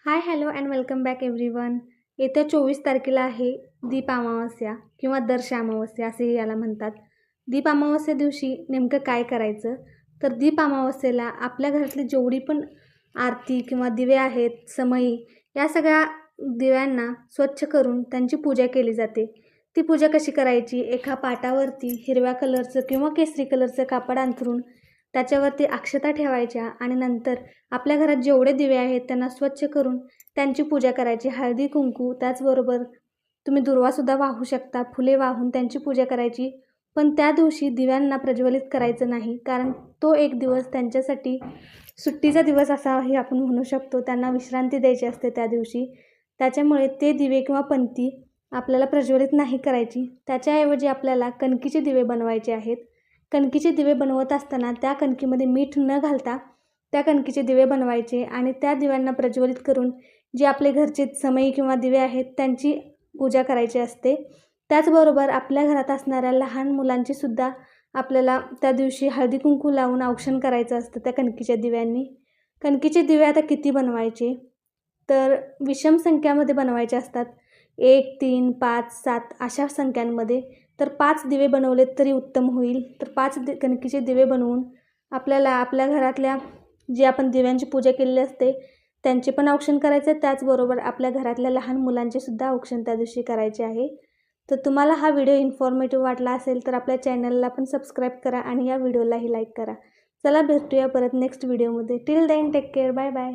Hi hello and welcome back everyone. येत्या 24 तारखेला आहे दीप अमावस्या किंवा दर्श अमावस्या असेही याला म्हणतात. दीप अमावस्या दिवशी नेमकं काय करायचं? तर दीप अमावस्येला आपल्या घरातली जेवढी पण आरती किंवा दिवे आहेत, समई, या सगळ्या दिव्यांना स्वच्छ करून त्यांची पूजा केली जाते. ती पूजा कशी करायची? एका पाटावरती हिरव्या कलरचं किंवा केसरी कलरचं कापड अंथरून त्याच्यावरती अक्षता ठेवायच्या आणि नंतर आपल्या घरात जेवढे दिवे आहेत त्यांना स्वच्छ करून त्यांची पूजा करायची. हळदी कुंकू, त्याचबरोबर तुम्ही दुर्वासुद्धा वाहू शकता, फुले वाहून त्यांची पूजा करायची. पण त्या दिवशी दिव्यांना प्रज्वलित करायचं नाही, कारण तो एक दिवस त्यांच्यासाठी सुट्टीचा दिवस असाही आपण म्हणू शकतो. त्यांना विश्रांती द्यायची असते त्या दिवशी. त्याच्यामुळे ते दिवे किंवा पणती आपल्याला प्रज्वलित नाही करायची. त्याच्याऐवजी आपल्याला कणकीचे दिवे बनवायचे आहेत. कणकीचे दिवे बनवत असताना त्या कणकीमध्ये मीठ न घालता त्या कणकीचे दिवे बनवायचे आणि त्या दिव्यांना प्रज्वलित करून जे आपले घरचे समई किंवा दिवे आहेत त्यांची पूजा करायची असते. त्याचबरोबर आपल्या घरात असणाऱ्या लहान मुलांची सुद्धा आपल्याला त्या दिवशी हळदी कुंकू लावून औक्षण करायचं असतं त्या कणकीच्या दिव्यांनी. कणकीचे दिवे आता किती बनवायचे? तर विषम संख्यामध्ये बनवायचे असतात. 1, 3, 5, 7 अशा संख्यांमध्ये. तर 5 दिवे बनवलेत तरी उत्तम होईल. तर 5 कणकीचे दिवे बनवून आपल्याला आपल्या घरातल्या जी आपण दिव्यांची पूजा केलेली असते त्यांचे पण औक्षण करायचे आहे. त्याचबरोबर आपल्या घरातल्या लहान मुलांचे सुद्धा औक्षण त्या दिवशी करायचे आहे. तर तुम्हाला हा व्हिडिओ इन्फॉर्मेटिव्ह वाटला असेल तर आपल्या चॅनलला पण सबस्क्राईब करा आणि या व्हिडिओलाही लाईक करा. चला भेटूया परत नेक्स्ट व्हिडिओमध्ये. Till then take care. Bye bye.